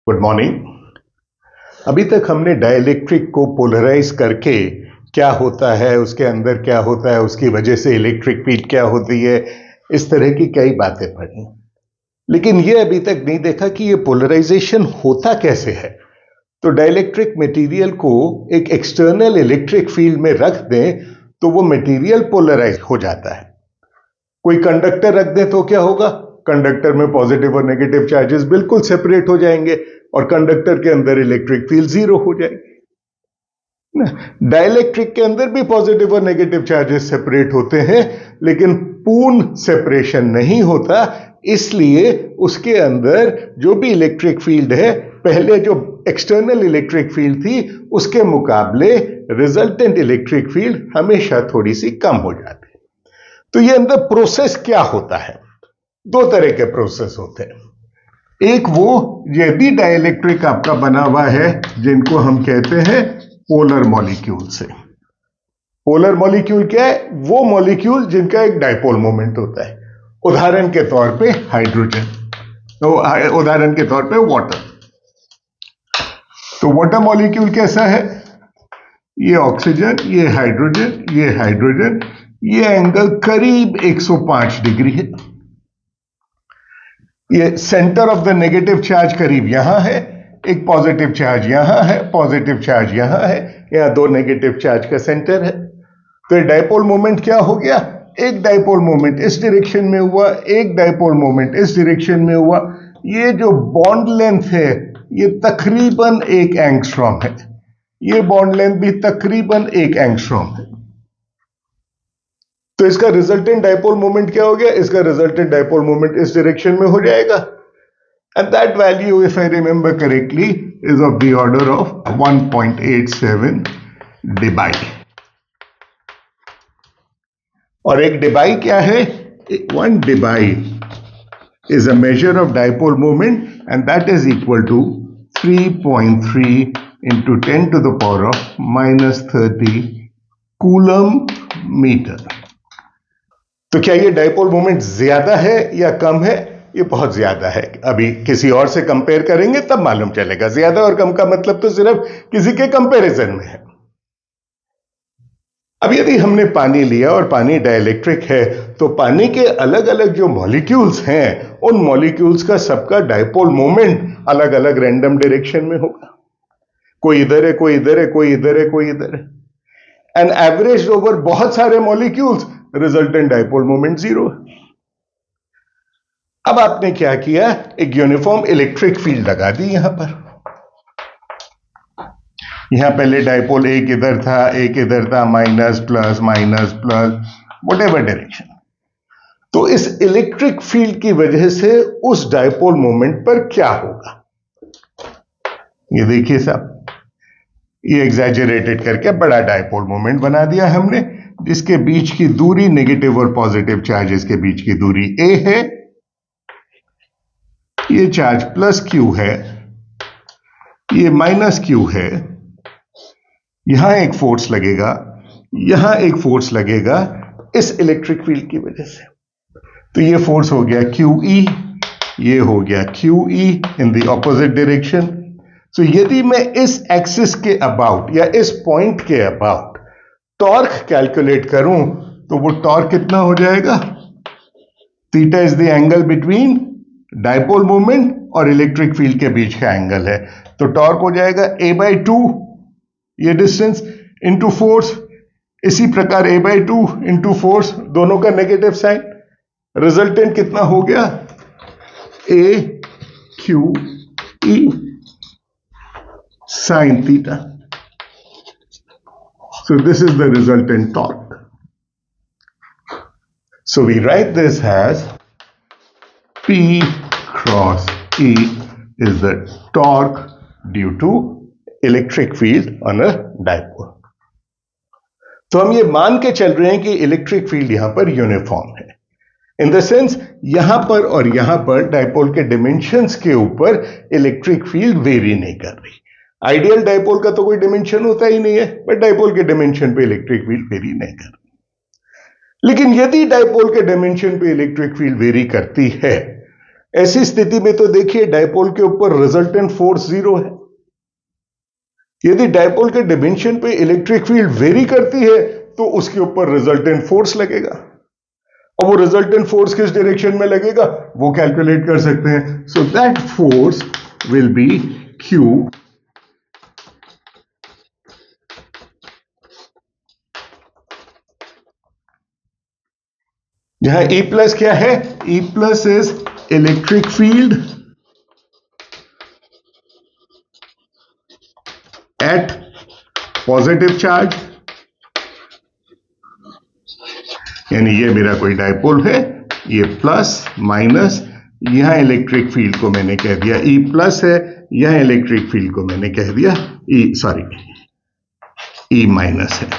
Good morning. अभी तक हमने डाइलेक्ट्रिक को पोलराइज करके क्या होता है, उसके अंदर क्या होता है, उसकी वजह से इलेक्ट्रिक फील्ड क्या होती है, इस तरह की कई बातें पढ़ी, लेकिन ये अभी तक नहीं देखा कि ये पोलराइजेशन होता कैसे है। तो डाइलेक्ट्रिक मटेरियल को एक एक्सटर्नल इलेक्ट्रिक फील्ड में रख दें तो वो मटेरियल पोलराइज हो जाता है। कोई कंडक्टर रख दें तो क्या होगा, कंडक्टर में पॉजिटिव और नेगेटिव चार्जेस बिल्कुल सेपरेट हो जाएंगे और कंडक्टर के अंदर इलेक्ट्रिक फील्ड जीरो हो जाएगी। डाइलेक्ट्रिक के अंदर भी पॉजिटिव और नेगेटिव चार्जेस सेपरेट होते हैं, लेकिन पूर्ण सेपरेशन नहीं होता, इसलिए उसके अंदर जो भी इलेक्ट्रिक फील्ड है, पहले जो एक्सटर्नल इलेक्ट्रिक फील्ड थी उसके मुकाबले रिजल्टेंट इलेक्ट्रिक फील्ड हमेशा थोड़ी सी कम हो जाती है। तो ये अंदर प्रोसेस क्या होता है, दो तरह के प्रोसेस होते हैं। एक वो यदि डाइलेक्ट्रिक आपका बना हुआ है जिनको हम कहते हैं पोलर मॉलिक्यूल से। पोलर मॉलिक्यूल क्या है, वो मॉलिक्यूल जिनका एक डाइपोल मोमेंट होता है। उदाहरण के तौर पे हाइड्रोजन, तो उदाहरण के तौर पे वाटर। तो वाटर मॉलिक्यूल कैसा है, ये ऑक्सीजन, ये हाइड्रोजन, ये एंगल करीब 105 डिग्री है। ये centre of the negative charge करीब यहां है, एक पॉजिटिव चार्ज यहां है, पॉजिटिव चार्ज यहां है, यहां दो नेगेटिव चार्ज का सेंटर है। तो ये डाइपोल मोमेंट क्या हो गया, एक डाइपोल मोमेंट इस डायरेक्शन में हुआ, एक डाइपोल मोमेंट इस डायरेक्शन में हुआ। ये जो बॉन्ड लेंथ है ये तकरीबन 1 एंगस्ट्रॉम है, ये बॉन्ड लेंथ भी तकरीबन 1 एंगस्ट्रॉम है। तो इसका रिजल्टेंट डाइपोल मोमेंट क्या हो गया, इसका रिजल्टेंट डाइपोल मोमेंट इस डायरेक्शन में हो जाएगा। And that value, if I remember correctly, is of the order of 1.87 debye. और एक डिबाई क्या है, 1 debye is a measure of dipole moment, and that is equal to 3.3 into 10 to the power of -30 coulomb metre. तो क्या ये dipole moment ज्यादा है या कम है, ये बहुत ज्यादा है। अभी किसी और से कंपेयर करेंगे तब मालूम चलेगा। ज्यादा और कम का मतलब तो सिर्फ किसी के कंपैरिजन में है। अब यदि हमने पानी लिया और पानी डाइलेक्ट्रिक है, तो पानी के अलग अलग जो मॉलिक्यूल्स हैं, उन मॉलिक्यूल्स का सबका डाइपोल मोमेंट अलग अलग रैंडम डायरेक्शन में होगा। कोई इधर है, कोई इधर है, कोई इधर है, कोई इधर है। एंड एवरेज ओवर बहुत सारे molecules, resultant dipole moment zero है। अब आपने क्या किया, एक यूनिफॉर्म इलेक्ट्रिक फील्ड लगा दी यहां पर। यहां पहले डाइपोल एक इधर था, माइनस प्लस व्हाटएवर डायरेक्शन। तो इस इलेक्ट्रिक फील्ड की वजह से उस डाइपोल मोमेंट पर क्या होगा, ये देखिए साहब, ये एग्जैजरेटेड करके बड़ा डाइपोल मोमेंट बना दिया हमने, जिसके बीच की दूरी, नेगेटिव और पॉजिटिव चार्जेस के बीच की दूरी a है। ये चार्ज प्लस q है, ये माइनस q है। यहां एक फोर्स लगेगा, यहां एक फोर्स लगेगा इस इलेक्ट्रिक फील्ड की वजह से। तो ये फोर्स हो गया QE, ये हो गया QE in the opposite direction. तो यदि मैं इस एक्सिस के अबाउट या इस पॉइंट के अबाउट टॉर्क कैलकुलेट करूं, तो वो टॉर्क कितना हो जाएगा, theta is the angle between dipole moment और इलेक्ट्रिक फील्ड के बीच का एंगल है। तो टॉर्क हो जाएगा a/2, ये डिस्टेंस, इंटू फोर्स। इसी प्रकार a/2 इंटू फोर्स, दोनों का नेगेटिव साइन। रिजल्टेंट कितना हो गया, AQE sin theta. So this is the resultant torque. So we write this as P cross E is the torque due to electric field on a dipole. तो हम ये मान के चल रहे हैं कि इलेक्ट्रिक फील्ड यहां पर यूनिफॉर्म है, इन द सेंस यहां पर और यहां पर डाइपोल के डिमेंशंस के ऊपर इलेक्ट्रिक फील्ड वेरी नहीं कर रही। आइडियल डाइपोल का तो कोई डिमेंशन होता ही नहीं है, बट डाइपोल के डिमेंशन पे इलेक्ट्रिक फील्ड वेरी नहीं कर रही। लेकिन यदि डाइपोल के डिमेंशन पे इलेक्ट्रिक फील्ड वेरी करती है, ऐसी स्थिति में तो देखिए डायपोल के ऊपर रिजल्टेंट फोर्स 0 है। यदि डायपोल के डिमेंशन पे इलेक्ट्रिक फील्ड वेरी करती है तो उसके ऊपर रिजल्टेंट फोर्स लगेगा, और वो रिजल्टेंट फोर्स किस डायरेक्शन में लगेगा वो कैलकुलेट कर सकते हैं। So that force will be Q यहां E प्लस क्या है, E plus is electric field at positive charge, यानी ये मेरा कोई डायपोल है, ये प्लस माइनस, यहां इलेक्ट्रिक फील्ड को मैंने कह दिया E प्लस है, यहां इलेक्ट्रिक फील्ड को मैंने कह दिया E माइनस है।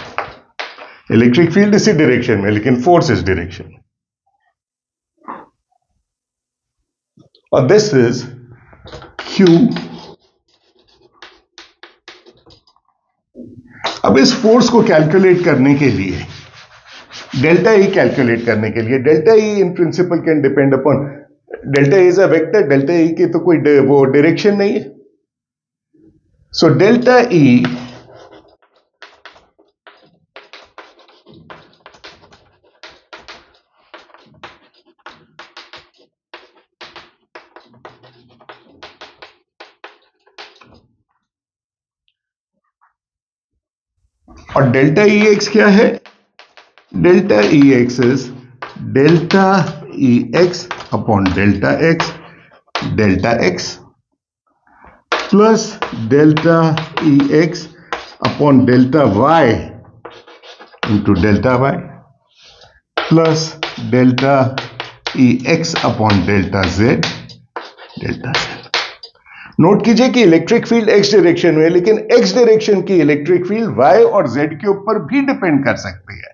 इलेक्ट्रिक फील्ड इसी डायरेक्शन में, लेकिन फोर्स इस डायरेक्शन में, और दिस इज Q। अब इस फोर्स को कैलकुलेट करने के लिए, डेल्टा ई कैलकुलेट करने के लिए, delta E in principle can depend upon, delta E is a vector, delta E की तो कोई वो डायरेक्शन नहीं है। सो डेल्टा ई और डेल्टा ई एक्स क्या है, delta E x is delta E x upon delta x plus delta E x upon delta y into delta y plus delta E x upon delta z. Note कीजिए कि electric field x direction में है, लेकिन x direction की electric field y और z के ऊपर भी डिपेंड कर सकती है,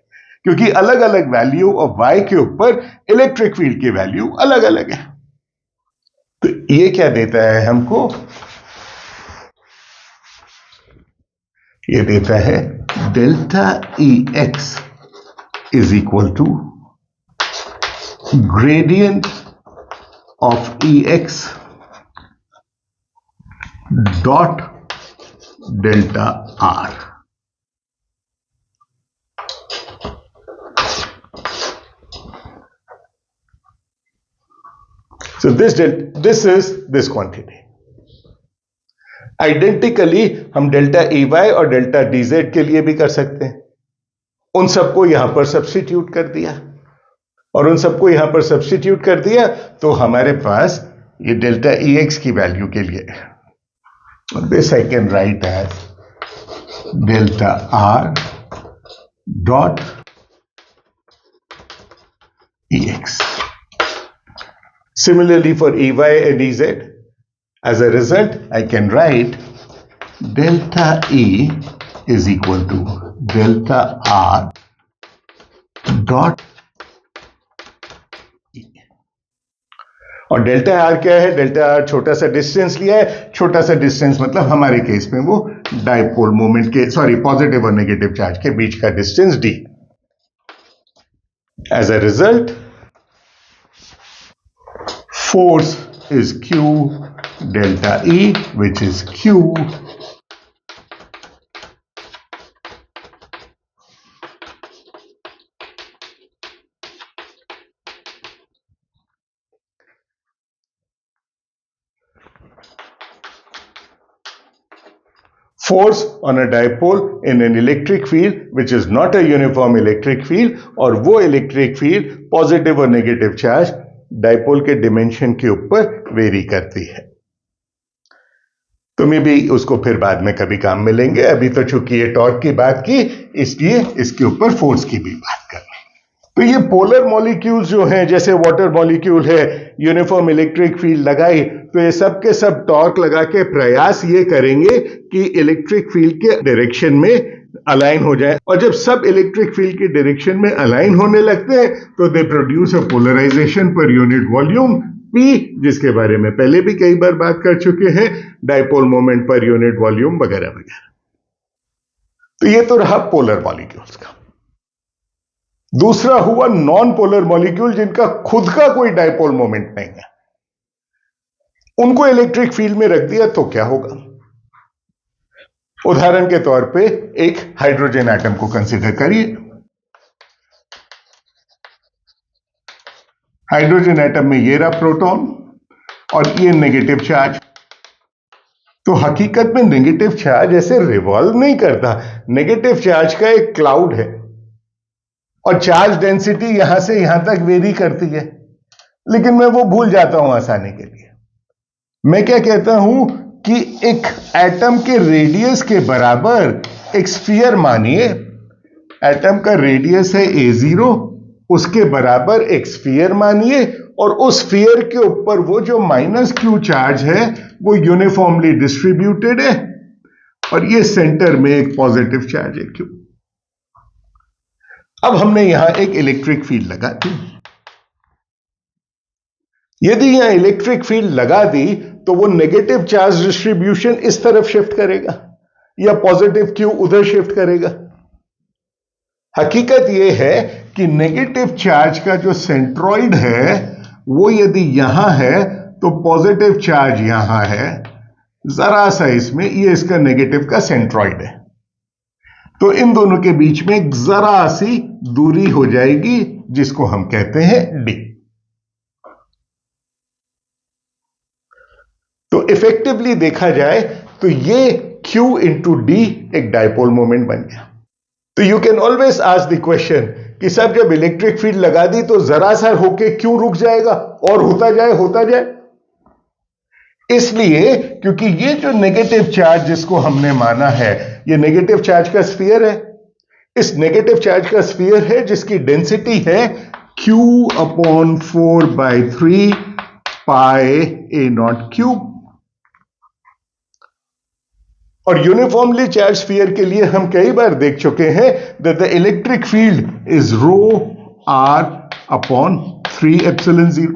क्योंकि अलग अलग वैल्यू ऑफ वाई के ऊपर इलेक्ट्रिक फील्ड की वैल्यू अलग अलग है। तो ये क्या देता है हमको, ये देता है delta E x is equal to gradient of E x dot delta r. So this is this quantity. Identically हम डेल्टा ई वाई और डेल्टा डी जेड के लिए भी कर सकते हैं। उन सबको यहां पर सब्स्टिट्यूट कर दिया, और उन सबको यहां पर सब्स्टिट्यूट कर दिया तो हमारे पास ये डेल्टा ई एक्स की वैल्यू के लिए, this I can write as delta R dot EX. Similarly for EY and EZ, as a result, I can write delta E is equal to delta R dot E. और delta R क्या है, delta R छोटा सा distance लिया है, छोटा सा distance मतलब हमारे केस में वो डायपोल मोमेंट के, सॉरी, पॉजिटिव और नेगेटिव चार्ज के बीच का distance d. As a result force is q delta E which is q force on a dipole in an electric field which is not a uniform electric field, और वो electric field positive और negative charge dipole के dimension के ऊपर very करती है। तो मे भी उसको फिर बाद में कभी काम मिलेंगे, अभी तो चूंकि ये टॉर्क की बात की इसलिए इसके ऊपर फोर्स की भी बात करनी। तो ये पोलर मॉलिक्यूल्स जो हैं, जैसे वाटर मॉलिक्यूल है, यूनिफॉर्म इलेक्ट्रिक फील्ड लगाई तो ये सब के सब टॉर्क लगा के प्रयास ये करेंगे कि इलेक्ट्रिक फील्ड के डायरेक्शन में अलाइन हो जाए, और जब सब इलेक्ट्रिक फील्ड के डायरेक्शन में अलाइन होने लगते हैं तो they produce a polarisation per unit volume P, जिसके बारे में पहले भी कई बार बात कर चुके हैं, डायपोल मोमेंट पर यूनिट वॉल्यूम वगैरह वगैरह। तो ये तो रहा पोलर मॉलिक्यूल्स का। दूसरा हुआ नॉन पोलर मॉलिक्यूल जिनका खुद का कोई डायपोल मोमेंट नहीं है। उनको इलेक्ट्रिक फील्ड में रख दिया तो क्या होगा? उदाहरण के तौर पे एक हाइड्रोजन एटम को कंसीडर करिए। हाइड्रोजन एटम में ये रहा प्रोटॉन और ये नेगेटिव चार्ज। तो हकीकत में नेगेटिव चार्ज ऐसे रिवॉल्व नहीं करता, नेगेटिव चार्ज का एक क्लाउड है और चार्ज डेंसिटी यहां से यहां तक वेरी करती है, लेकिन मैं वो भूल जाता हूं आसानी के लिए। मैं क्या कहता हूं कि एक एटम के रेडियस के बराबर एक स्फीयर मानिए, एटम का रेडियस है a0, उसके बराबर एक स्फीयर मानिए और उस स्फीयर के ऊपर वो जो -q चार्ज है वो यूनिफॉर्मली डिस्ट्रीब्यूटेड है और ये सेंटर में एक पॉजिटिव चार्ज है q। अब हमने यहां एक इलेक्ट्रिक फील्ड लगा दी। यदि यहां इलेक्ट्रिक फील्ड लगा दी तो वो नेगेटिव चार्ज डिस्ट्रीब्यूशन इस तरफ शिफ्ट करेगा या पॉजिटिव q उधर शिफ्ट करेगा। हकीकत यह है कि नेगेटिव चार्ज का जो सेंट्रॉइड है वो यदि यहां है तो पॉजिटिव चार्ज यहां है, जरा सा इसमें, ये इसका नेगेटिव का सेंट्रॉइड है, तो इन दोनों के बीच में एक जरा सी दूरी हो जाएगी जिसको हम कहते हैं d। तो इफेक्टिवली देखा जाए तो ये q इंटू d एक डायपोल मोमेंट बन गया। तो you can always ask the question कि साहब जब इलेक्ट्रिक फील्ड लगा दी तो जरा सा होके क्यों रुक जाएगा और होता जाए? इसलिए क्योंकि ये जो नेगेटिव चार्ज जिसको हमने माना है ये नेगेटिव चार्ज का स्फीयर है, इस नेगेटिव चार्ज का स्फीयर है जिसकी डेंसिटी है q/4/3 पाई a0 क्यूब। और यूनिफॉर्मली चार्ज स्फीयर के लिए हम कई बार देख चुके हैं that the electric field is ρr/3ε0।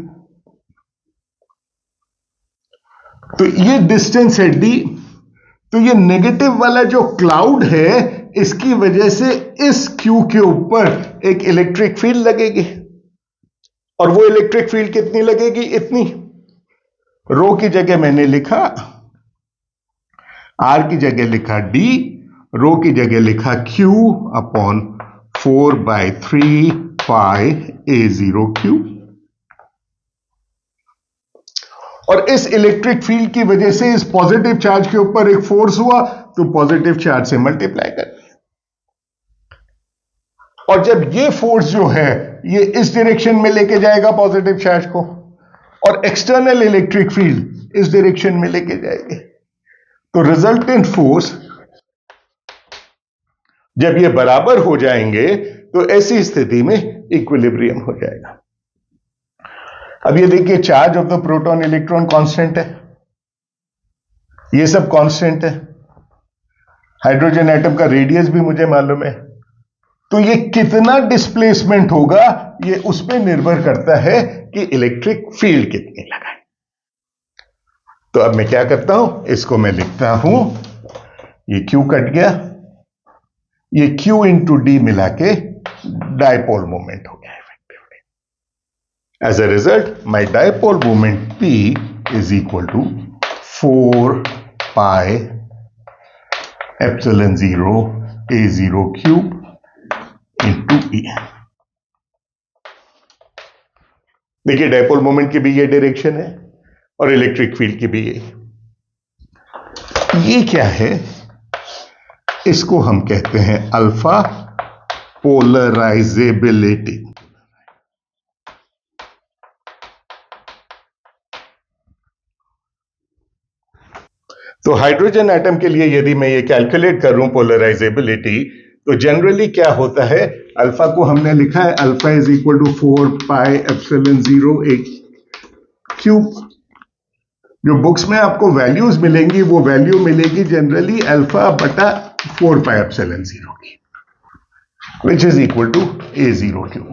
तो ये डिस्टेंस है d। तो ये नेगेटिव वाला जो क्लाउड है इसकी वजह से इस q के ऊपर एक इलेक्ट्रिक फील्ड लगेगी और वो इलेक्ट्रिक फील्ड कितनी लगेगी? इतनी। रो की जगह मैंने लिखा r की जगह लिखा d, रो की जगह लिखा q/4/3 पाई a0 क्यूब। और इस इलेक्ट्रिक फील्ड की वजह से इस पॉजिटिव चार्ज के ऊपर एक फोर्स हुआ तो पॉजिटिव चार्ज से मल्टीप्लाई कर, और जब ये फोर्स जो है ये इस डायरेक्शन में लेके जाएगा पॉजिटिव चार्ज को और एक्सटर्नल इलेक्ट्रिक फील्ड इस डायरेक्शन में लेके जाएगी, तो रिजल्टेंट फोर्स जब ये बराबर हो जाएंगे तो ऐसी स्थिति में इक्विलिब्रियम हो जाएगा। अब ये देखिए charge of the proton electron constant है, ये सब कांस्टेंट है, हाइड्रोजन एटम का रेडियस भी मुझे मालूम है, तो ये कितना डिस्प्लेसमेंट होगा ये उस पर निर्भर करता है कि इलेक्ट्रिक फील्ड कितनी लगाए। तो अब मैं क्या करता हूं, इसको मैं लिखता हूं, ये Q कट गया, ये Q इंटू डी मिला के डायपोल मोमेंट हो गया effectively. As a result my dipole moment P is equal to 4 pi epsilon 0 a0 cube into E। देखिए डायपोल मोमेंट की भी ये डायरेक्शन है और इलेक्ट्रिक फील्ड की भी ये क्या है, इसको हम कहते हैं अल्फा पोलराइजेबिलिटी। तो हाइड्रोजन एटम के लिए यदि मैं ये कैलकुलेट करूं पोलराइजेबिलिटी, तो जनरली क्या होता है, अल्फा को हमने लिखा है alpha is equal to 4 pi epsilon 0 एक क्यूब। जो बुक्स में आपको वैल्यूज मिलेंगी वो वैल्यू मिलेगी जनरली अल्फा बटा 4 पाई एप्सिलॉन 0 की, which is equal to a0 cube.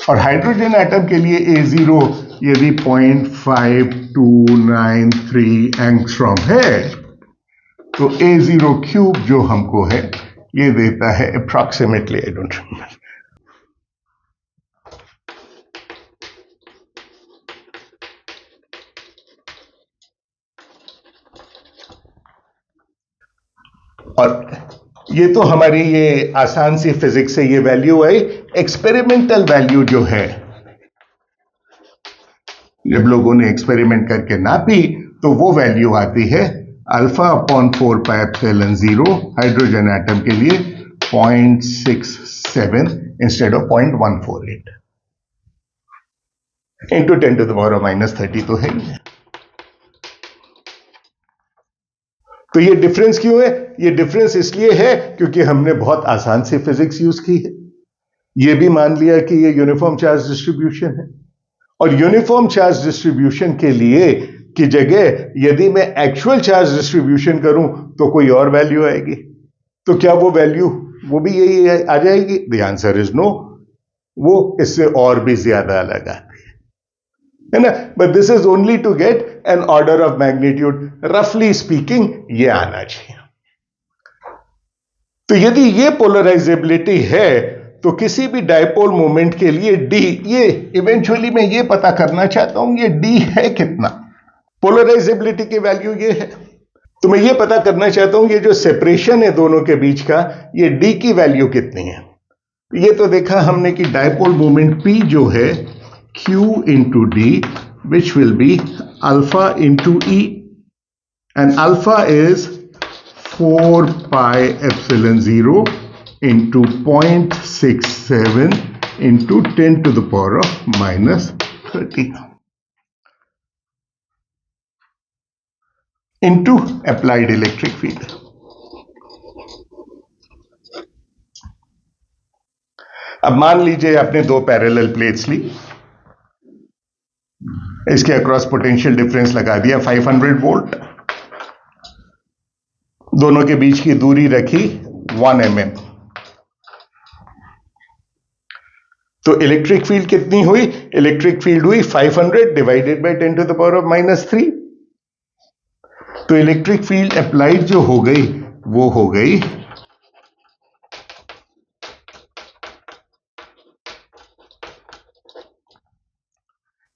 और हाइड्रोजन एटम के लिए a0 यदि 0.5293 एंगस्ट्रॉम है तो a0 क्यूब जो हमको है ये देता है अप्रॉक्सीमेटली, आई डोंट रिमेंबर, और ये तो हमारी ये आसान सी फिजिक्स से ये वैल्यू आई। एक्सपेरिमेंटल वैल्यू जो है, जब लोगों ने एक्सपेरिमेंट करके नापी तो वो वैल्यू आती है अल्फा अपॉन 4πε0 हाइड्रोजन एटम के लिए 0.67 इंस्टेड ऑफ 0.148 इंटू 10⁻⁻³ तो है ही। तो ये डिफरेंस क्यों है? ये डिफरेंस इसलिए है क्योंकि हमने बहुत आसान सी फिजिक्स यूज की है। ये भी मान लिया कि ये यूनिफॉर्म चार्ज डिस्ट्रीब्यूशन है, और यूनिफॉर्म चार्ज डिस्ट्रीब्यूशन के लिए की जगह यदि मैं एक्चुअल चार्ज डिस्ट्रीब्यूशन करूं तो कोई और वैल्यू आएगी। तो क्या वो वैल्यू वो भी यही आ जाएगी? द आंसर इज नो, वो इससे और भी ज्यादा अलग आती है ना। But this is only to get an order of magnitude, रफली स्पीकिंग ये आना चाहिए। तो यदि ये पोलराइजेबिलिटी है तो किसी भी डायपोल मोमेंट के लिए डी, ये इवेंचुअली मैं ये पता करना चाहता हूं ये डी है कितना। पोलराइजेबिलिटी की वैल्यू ये है, तो मैं ये पता करना चाहता हूं ये जो सेपरेशन है दोनों के बीच का, ये डी की वैल्यू कितनी है। ये तो देखा हमने कि डायपोल मोमेंट पी जो है Q into D, which will be alpha into E, and alpha is 4πε0 into 0.67 into 10⁻⁻³ into applied electric field. अब मान लीजिए आपने दो पैरेलल प्लेट्स ली, इसके अक्रॉस पोटेंशियल डिफरेंस लगा दिया 500 वोल्ट, दोनों के बीच की दूरी रखी 1 mm। तो इलेक्ट्रिक फील्ड कितनी हुई? इलेक्ट्रिक फील्ड हुई 500 डिवाइडेड बाय 10⁻⁻³ तो इलेक्ट्रिक फील्ड अप्लाइड जो हो गई वो हो गई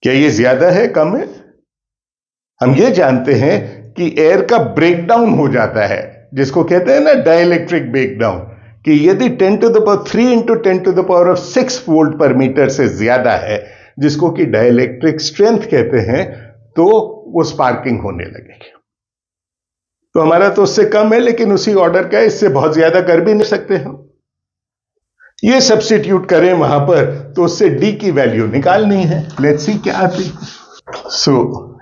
क्या ये ज्यादा है कम है? हम ये जानते हैं कि एयर का ब्रेकडाउन हो जाता है, जिसको कहते हैं ना डाइलेक्ट्रिक ब्रेकडाउन, कि यदि 10⁻³ इंटू 10⁻⁶ वोल्ट पर मीटर से ज्यादा है, जिसको कि डाइलेक्ट्रिक स्ट्रेंथ कहते हैं, तो वो स्पार्किंग होने लगेगी। तो हमारा तो उससे कम है लेकिन उसी ऑर्डर का है, इससे बहुत ज्यादा कर भी नहीं सकते हम। ये सब्स्टिट्यूट करें वहां पर तो उससे डी की वैल्यू निकालनी है। लेट्स सी क्या आती। So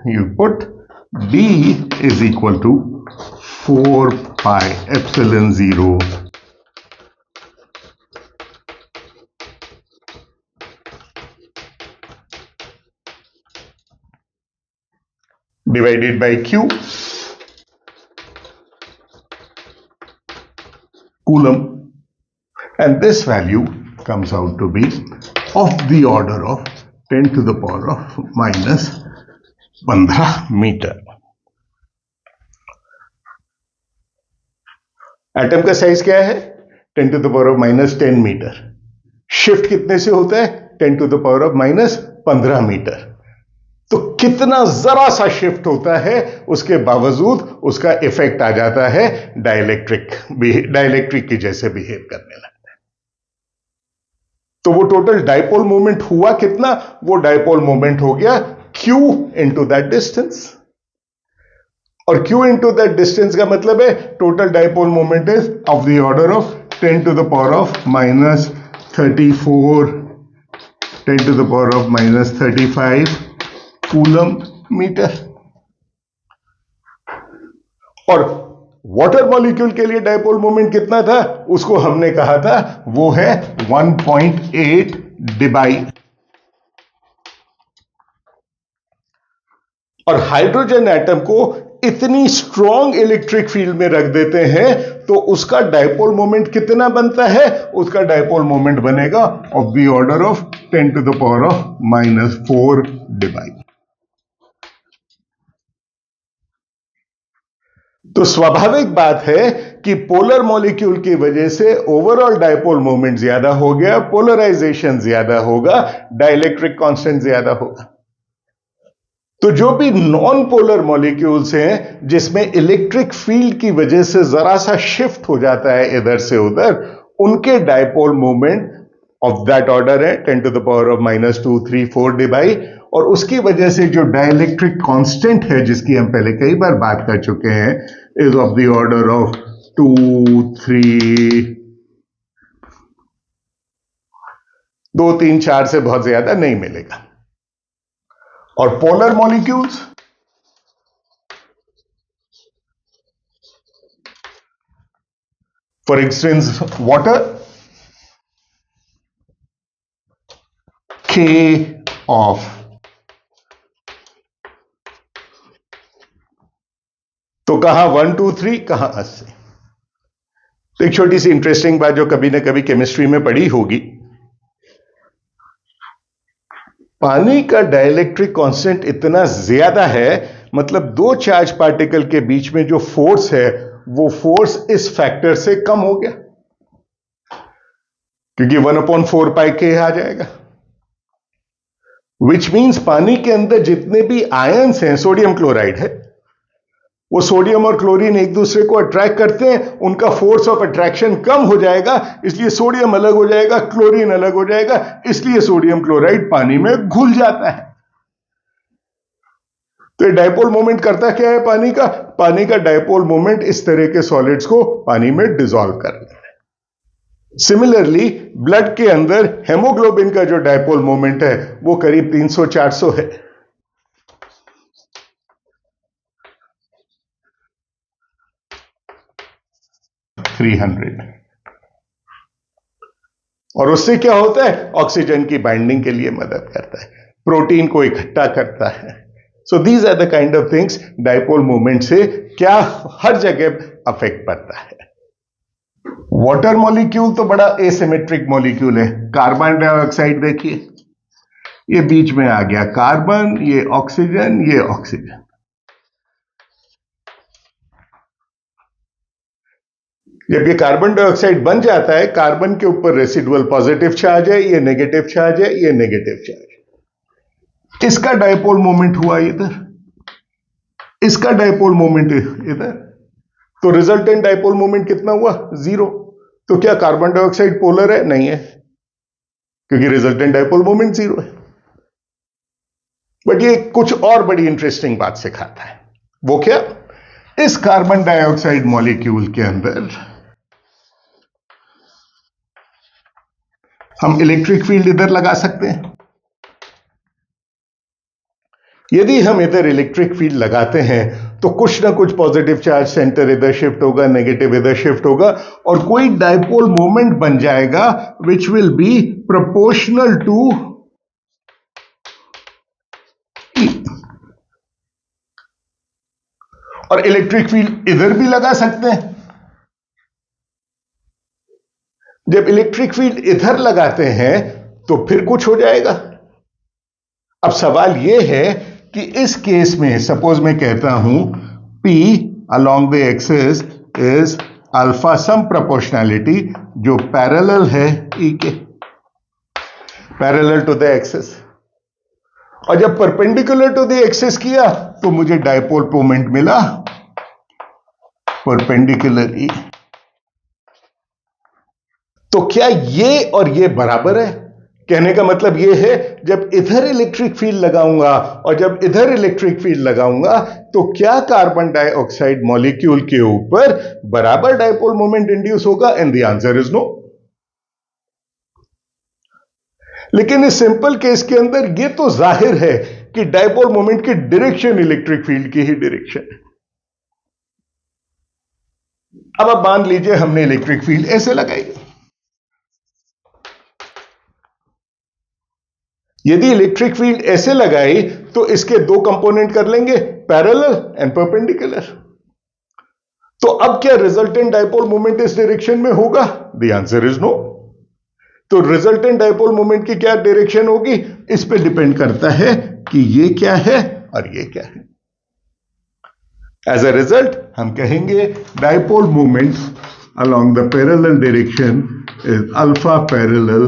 you put D is equal to 4πε0 divided by Q, Coulomb, and this value comes out to be of the order of 10⁻⁻15 metre. Atom का साइज क्या है? 10⁻⁻10 मीटर। शिफ्ट कितने से होता है? 10⁻⁻15 मीटर। तो कितना जरा सा शिफ्ट होता है, उसके बावजूद उसका इफेक्ट आ जाता है डाइलेक्ट्रिक की जैसे बिहेव करने लगता है। तो वो टोटल डाइपोल मोमेंट हुआ कितना? वो डाइपोल मोमेंट हो गया Q इंटू दैट डिस्टेंस, और Q इंटू दैट डिस्टेंस का मतलब है total dipole moment is of the order of 10⁻⁻34 10⁻⁻35 coulomb metre. और वाटर मॉलिक्यूल के लिए डाइपोल मोमेंट कितना था? उसको हमने कहा था वो है 1.8 डिबाई। और हाइड्रोजन एटम को इतनी स्ट्रॉन्ग इलेक्ट्रिक फील्ड में रख देते हैं तो उसका डाइपोल मोमेंट कितना बनता है? उसका डाइपोल मोमेंट बनेगा of the order of 10⁻⁻4 debye. तो स्वाभाविक बात है कि पोलर मॉलिक्यूल की वजह से ओवरऑल डाइपोल मोमेंट ज्यादा हो गया, पोलराइजेशन ज्यादा होगा, डाइलेक्ट्रिक कांस्टेंट ज्यादा होगा। तो जो भी नॉन पोलर मॉलिक्यूल्स हैं जिसमें इलेक्ट्रिक फील्ड की वजह से जरा सा शिफ्ट हो जाता है इधर से उधर, उनके dipole moment of that order है 10 to the power of -2, 3, 4 Dibai, और उसकी वजह से जो डाइलेक्ट्रिक कांस्टेंट है जिसकी हम पहले कई बार बात कर चुके हैं, is of the order of 2, 3, 2, 3, 4 से बहुत ज्यादा नहीं मिलेगा। और polar molecules, for instance water, K of, तो कहां 1, 2, 3, कहां 80। तो एक छोटी सी इंटरेस्टिंग बात जो कभी ना कभी केमिस्ट्री में पढ़ी होगी, पानी का डाइलेक्ट्रिक कांस्टेंट इतना ज्यादा है, मतलब दो चार्ज पार्टिकल के बीच में जो फोर्स है वो फोर्स इस फैक्टर से कम हो गया, क्योंकि 1/4πk आ जाएगा। विच मीन्स पानी के अंदर जितने भी आयंस हैं, सोडियम क्लोराइड है, वो सोडियम और क्लोरीन एक दूसरे को अट्रैक्ट करते हैं, उनका फोर्स ऑफ अट्रैक्शन कम हो जाएगा, इसलिए सोडियम अलग हो जाएगा, क्लोरीन अलग हो जाएगा, इसलिए सोडियम क्लोराइड पानी में घुल जाता है। तो ये डायपोल मोमेंट करता क्या है पानी का? पानी का डायपोल मोमेंट इस तरह के सॉलिड्स को पानी में डिसॉल्व करता है। सिमिलरली ब्लड के अंदर हेमोग्लोबिन का जो डायपोल मोमेंट है वो करीब 300-400 है। और उससे क्या होता है? ऑक्सीजन की बाइंडिंग के लिए मदद करता है, प्रोटीन को इकट्ठा करता है। So these are the kind of things, dipole moment से क्या हर जगह अफेक्ट पड़ता है। वाटर मॉलिक्यूल तो बड़ा एसिमेट्रिक मॉलिक्यूल है। कार्बन डाइऑक्साइड देखिए, ये बीच में आ गया कार्बन, ये ऑक्सीजन, ये ऑक्सीजन। जब ये कार्बन डाइऑक्साइड बन जाता है, कार्बन के ऊपर रेसिडुअल पॉजिटिव चार्ज है, ये नेगेटिव चार्ज है, ये नेगेटिव चार्ज। इसका डायपोल मोमेंट हुआ इधर, इसका डायपोल मोमेंट इधर, तो रिजल्टेंट डायपोल मोमेंट कितना हुआ? 0। तो क्या कार्बन डाइऑक्साइड पोलर है? नहीं है, क्योंकि रिजल्टेंट डायपोल मोमेंट 0 है। बट ये कुछ और बड़ी इंटरेस्टिंग बात सिखाता है। वो क्या? इस कार्बन डाइऑक्साइड मॉलिक्यूल के अंदर हम इलेक्ट्रिक फील्ड इधर लगा सकते हैं। यदि हम इधर इलेक्ट्रिक फील्ड लगाते हैं तो कुछ ना कुछ पॉजिटिव चार्ज सेंटर इधर शिफ्ट होगा, नेगेटिव इधर शिफ्ट होगा, और कोई डायपोल मोमेंट बन जाएगा which will be proportional to E। और इलेक्ट्रिक फील्ड इधर भी लगा सकते हैं। जब इलेक्ट्रिक फील्ड इधर लगाते हैं तो फिर कुछ हो जाएगा। अब सवाल यह है कि इस केस में सपोज मैं कहता हूं P along the axis is alpha some proportionality जो पैरेलल है E के, पैरेलल टू द एक्सिस, और जब परपेंडिकुलर टू द एक्सिस किया तो मुझे डायपोल मोमेंट मिला परपेंडिकुलर E। तो क्या ये और ये बराबर है? कहने का मतलब ये है, जब इधर इलेक्ट्रिक फील्ड लगाऊंगा और जब इधर इलेक्ट्रिक फील्ड लगाऊंगा तो क्या कार्बन डाइऑक्साइड मॉलिक्यूल के ऊपर बराबर डायपोल मोमेंट इंड्यूस होगा? And the answer is no. लेकिन इस सिंपल केस के अंदर ये तो जाहिर है कि डायपोल मोमेंट की डायरेक्शन इलेक्ट्रिक फील्ड की ही डायरेक्शन है। अब आप मान लीजिए हमने इलेक्ट्रिक फील्ड ऐसे लगाई। यदि इलेक्ट्रिक फील्ड ऐसे लगाई तो इसके दो कंपोनेंट कर लेंगे, पैरेलल एंड परपेंडिकुलर। तो अब क्या रिजल्टेंट डायपोल मोमेंट इस डायरेक्शन में होगा? The answer is no. तो रिजल्टेंट डायपोल मोमेंट की क्या डायरेक्शन होगी? इस पे डिपेंड करता है कि ये क्या है और ये क्या है। एज अ रिजल्ट हम कहेंगे dipole moment along the parallel direction is alpha parallel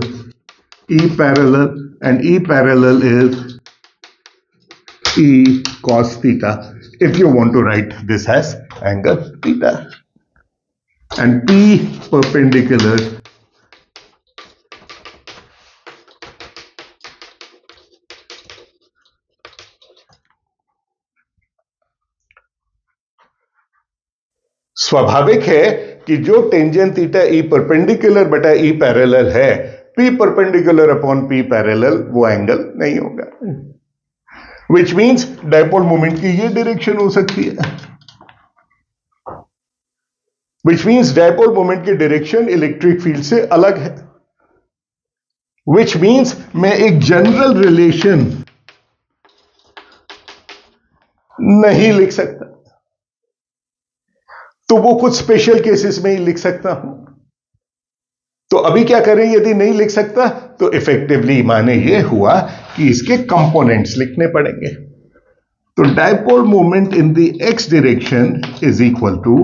E parallel, and E parallel is E cos theta, if you want to write this as angle theta, and P perpendicular स्वाभाविक है कि जो tangent theta E perpendicular बटा E parallel है, P perpendicular upon P parallel वो angle नहीं होगा, which means dipole moment की ये डायरेक्शन हो सकती है, विच मीन्स डायपोल मोमेंट की डायरेक्शन इलेक्ट्रिक फील्ड से अलग है, विच मीन्स मैं एक जनरल रिलेशन नहीं लिख सकता, तो वो कुछ स्पेशल केसेस में ही लिख सकता हूं। तो अभी क्या करें, यदि नहीं लिख सकता तो इफेक्टिवली माने ये हुआ कि इसके कंपोनेंट्स लिखने पड़ेंगे। तो dipole moment in the x direction is equal to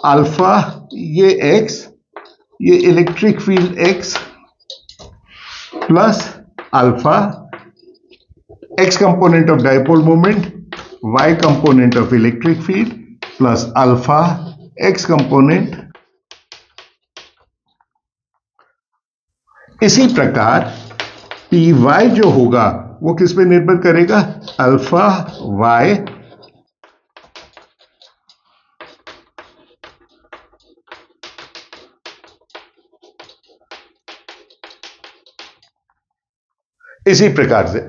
alpha, ये एक्स, ये electric field x plus alpha, x component of dipole moment, y component of electric field plus alpha x component. इसी प्रकार P Y जो होगा वो किस पे निर्भर करेगा, अल्फा वाई इसी प्रकार से।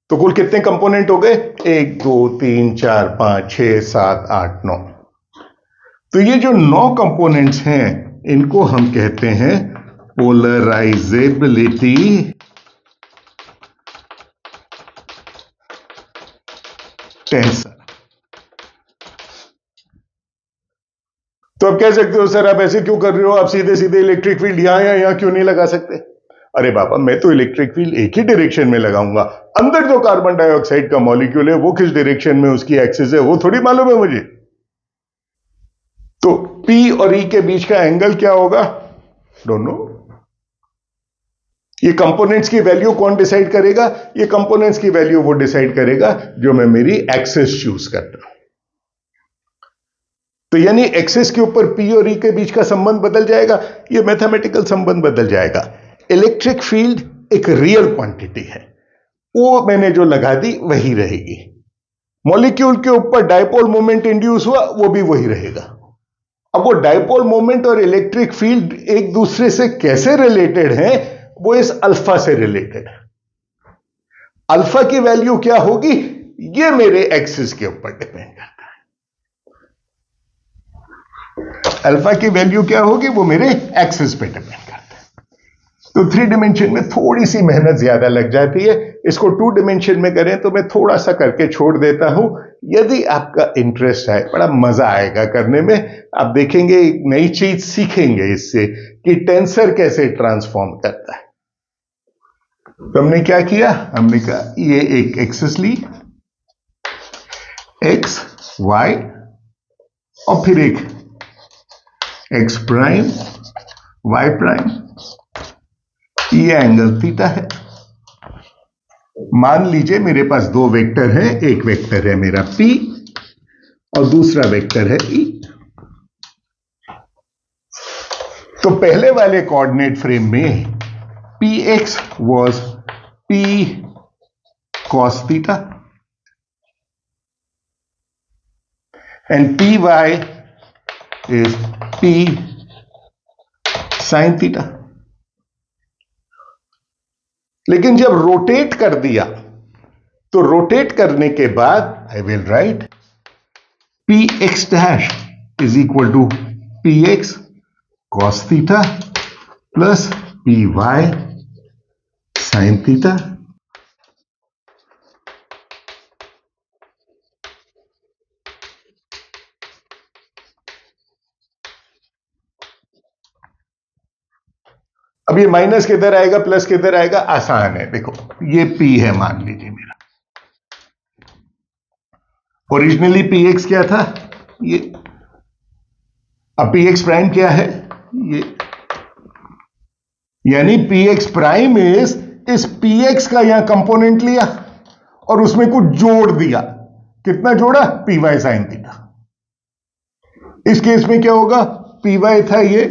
तो कुल कितने कंपोनेंट हो गए, 1 2 3 4 5 6 7 8 9। तो ये जो 9 कंपोनेंट्स हैं इनको हम कहते हैं पोलराइजेबिलिटी टेंसर। तो आप कह सकते हो सर आप ऐसे क्यों कर रहे हो, आप सीधे सीधे इलेक्ट्रिक फील्ड यहां या यहां क्यों नहीं लगा सकते। अरे बाबा, मैं तो इलेक्ट्रिक फील्ड एक ही डायरेक्शन में लगाऊंगा, अंदर जो कार्बन डाइऑक्साइड का मॉलिक्यूल है वो किस डायरेक्शन में उसकी एक्सिस है वो थोड़ी मालूम है मुझे। तो P और E के बीच का एंगल क्या होगा, डोंट नो। ये कंपोनेंट्स की वैल्यू कौन डिसाइड करेगा, ये कंपोनेंट्स की वैल्यू वो डिसाइड करेगा जो मैं मेरी एक्सिस चूज करता हूं। तो यानी एक्सिस के ऊपर P और E के बीच का संबंध बदल जाएगा, ये मैथमेटिकल संबंध बदल जाएगा। इलेक्ट्रिक फील्ड एक रियल क्वांटिटी है, वो मैंने जो लगा दी वही रहेगी। मॉलिक्यूल के ऊपर डायपोल मोमेंट इंड्यूस हुआ वो भी वही रहेगा। अब वो डायपोल मोमेंट और इलेक्ट्रिक फील्ड एक दूसरे से कैसे रिलेटेड हैं, वो इस अल्फा से रिलेटेड है। अल्फा की वैल्यू क्या होगी, ये मेरे एक्सिस के ऊपर डिपेंड करता है। अल्फा की वैल्यू क्या होगी, वो मेरे एक्सिस पे डिपेंड करता है। तो 3 डिमेंशन में थोड़ी सी मेहनत ज्यादा लग जाती है, इसको 2 डिमेंशन में करें तो मैं थोड़ा सा करके छोड़ देता हूं। यदि आपका इंटरेस्ट है, बड़ा मजा आएगा करने में, आप देखेंगे एक नई चीज सीखेंगे इससे कि टेंसर कैसे ट्रांसफॉर्म करता है। तो हमने क्या किया, हमने कहा ये एक एक्सिस ली, एक्स वाई, और फिर एक एक्स प्राइम वाई प्राइम, ये एंगल थीटा है। मान लीजिए मेरे पास 2 वेक्टर हैं, एक वेक्टर है मेरा P और दूसरा वेक्टर है E। तो पहले वाले कोऑर्डिनेट फ्रेम में Px was P cos theta and Py is P sin theta। लेकिन जब रोटेट कर दिया तो रोटेट करने के बाद I will write Px dash is equal to Px cos theta plus Py sin theta. अब ये माइनस किधर आएगा, प्लस किधर आएगा, आसान है। देखो ये P है मान लीजिए मेरा, ओरिजिनली Px क्या था ये, अब Px प्राइम क्या है ये, यानी Px प्राइम इस Px का यहां कंपोनेंट लिया और उसमें कुछ जोड़ दिया, कितना जोड़ा, पी वाई साइन थीटा। इस केस में क्या होगा, पी वाई था ये,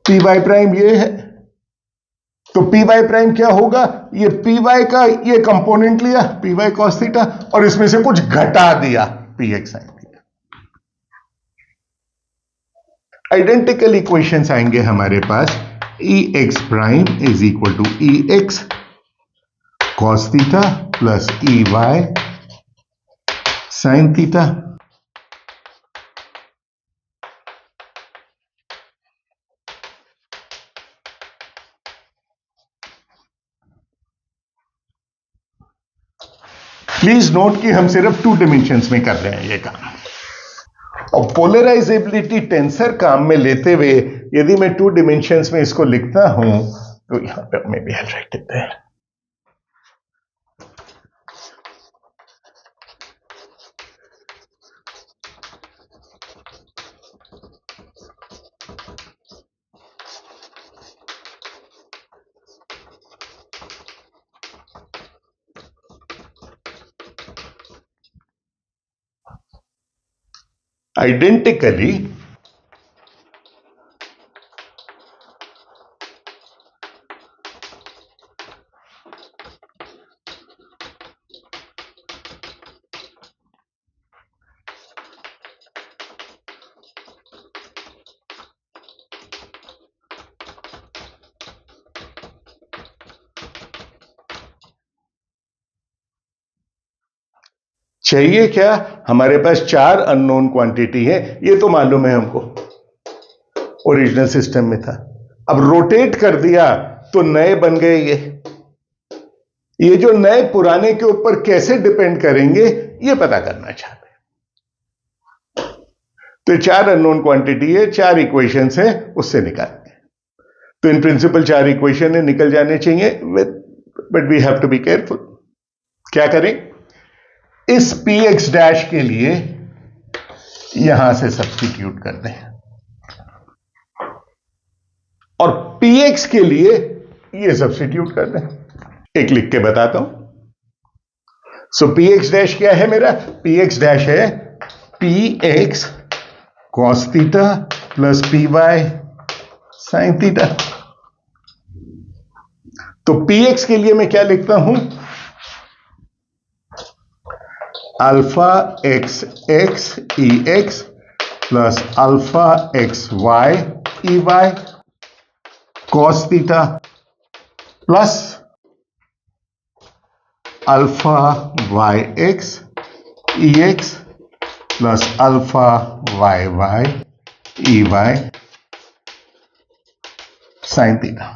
पी वाई प्राइम ये है, तो पी वाई प्राइम क्या होगा, ये पी वाई का ये कंपोनेंट लिया पी वाई कॉस थीटा और इसमें से कुछ घटा दिया P X sine theta. Identical equations आएंगे हमारे पास, E X prime is equal to E X cos theta plus E Y sine theta. Please note कि हम सिर्फ 2 डायमेंशंस में कर रहे हैं ये काम, और पोलराइजेबिलिटी टेंसर काम में लेते हुए यदि मैं 2 डायमेंशंस में इसको लिखता हूं तो यहां पे मैं भी राइट देते हैं। Identically, चाहिए क्या, हमारे पास 4 अननोन क्वांटिटी है, ये तो मालूम है हमको, ओरिजिनल सिस्टम में था। अब रोटेट कर दिया तो नए बन गए ये जो नए पुराने के ऊपर कैसे डिपेंड करेंगे ये पता करना चाहते हैं। तो 4 अननोन क्वांटिटी है, 4 इक्वेशंस है, उससे निकालते हैं। तो इन प्रिंसिपल 4 इक्वेशन है, निकल जाने चाहिए, but we have to be careful. क्या करें, इस पी एक्स डैश के लिए यहां से सब्स्टिट्यूट कर दें और पी एक्स के लिए ये सब्स्टिट्यूट कर दें। एक लिख के बताता हूं। सो पी एक्स डैश क्या है मेरा, पी एक्स डैश है P X cos theta plus P Y sine theta. तो पी एक्स के लिए मैं क्या लिखता हूं, alpha x X E X plus alpha x Y E Y cos theta plus alpha Y X E X plus alpha Y Y E Y sine theta.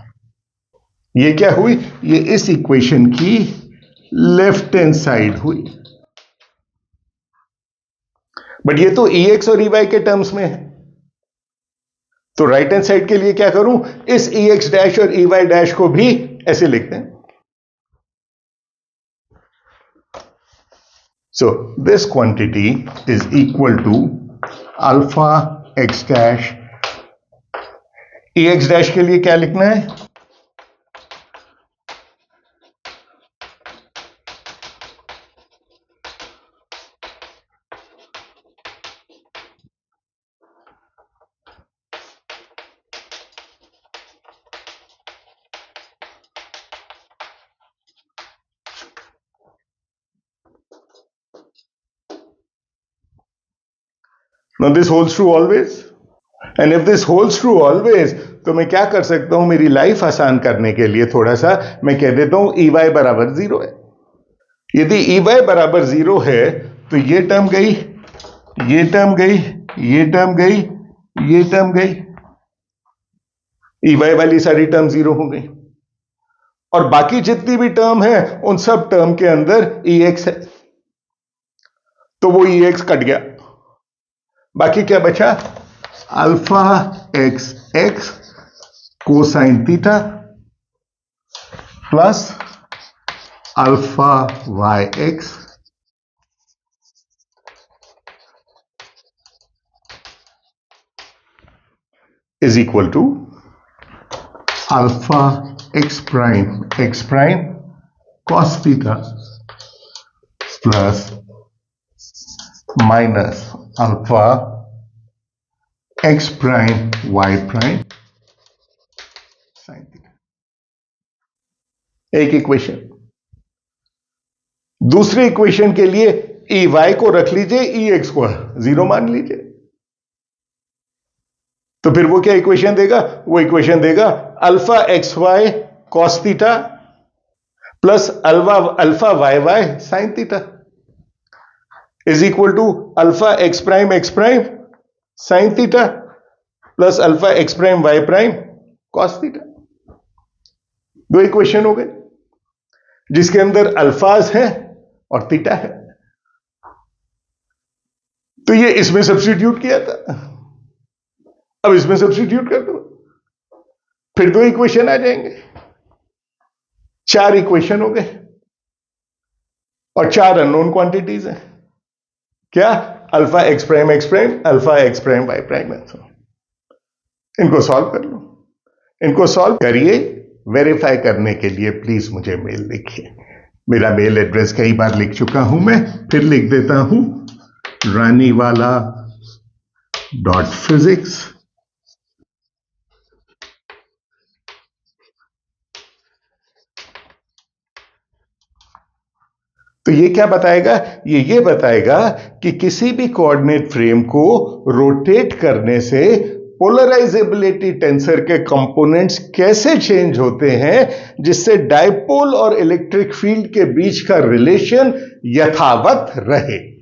ये क्या हुई, ये इस इक्वेशन की लेफ्ट हैंड साइड हुई, but ये तो ई x और ई वाई के टर्म्स में है। तो राइट हैंड साइड के लिए क्या करूं, इस ई एक्स डैश और ई वाई डैश को भी ऐसे लिखते हैं। So this quantity is equal to alpha x dash, E x dash के लिए क्या लिखना है, now this holds true always and if this holds true always तो मैं क्या कर सकता हूं, मेरी लाइफ आसान करने के लिए थोड़ा सा मैं कह देता हूं ई वाई बराबर 0 है। यदि ई वाई बराबर 0 है तो ये टर्म गई, ये टर्म गई, ये टर्म गई, ये टर्म गई, ई वाई वाली सारी टर्म 0 हो गई और बाकी जितनी भी टर्म है उन सब टर्म के अंदर ई एक्स है, तो वो ई एक्स कट गया, बाकी क्या बचा, alpha x x cosine theta plus alpha Y x is equal to alpha x prime cos theta plus minus alpha x prime y prime sine theta. एक इक्वेशन। दूसरी इक्वेशन के लिए ई वाई को रख लीजिए, ई एक्स को 0 मान लीजिए। तो फिर वो क्या इक्वेशन देगा? वो इक्वेशन देगा alpha x y cos theta plus alpha Y y sine theta is equal to alpha x prime sine theta plus alpha x prime y prime cos theta. दो इक्वेशन हो गए जिसके अंदर अल्फाज है और थीटा है। तो ये इसमें सब्स्टिट्यूट किया था, अब इसमें सब्स्टिट्यूट कर दो, फिर दो इक्वेशन आ जाएंगे। 4 इक्वेशन हो गए और 4 अननोन क्वांटिटीज हैं। क्या? Alpha x prime alpha x prime y prime. इनको सॉल्व कर लो। इनको सॉल्व करिए। वेरीफाई करने के लिए प्लीज मुझे मेल लिखिए। मेरा मेल एड्रेस कई बार लिख चुका हूं मैं, फिर लिख देता हूं raniwala.physics तो ये क्या बताएगा? ये बताएगा कि किसी भी कोऑर्डिनेट फ्रेम को रोटेट करने से पोलराइजेबिलिटी टेंसर के कंपोनेंट्स कैसे चेंज होते हैं जिससे डायपोल और इलेक्ट्रिक फील्ड के बीच का रिलेशन यथावत रहे।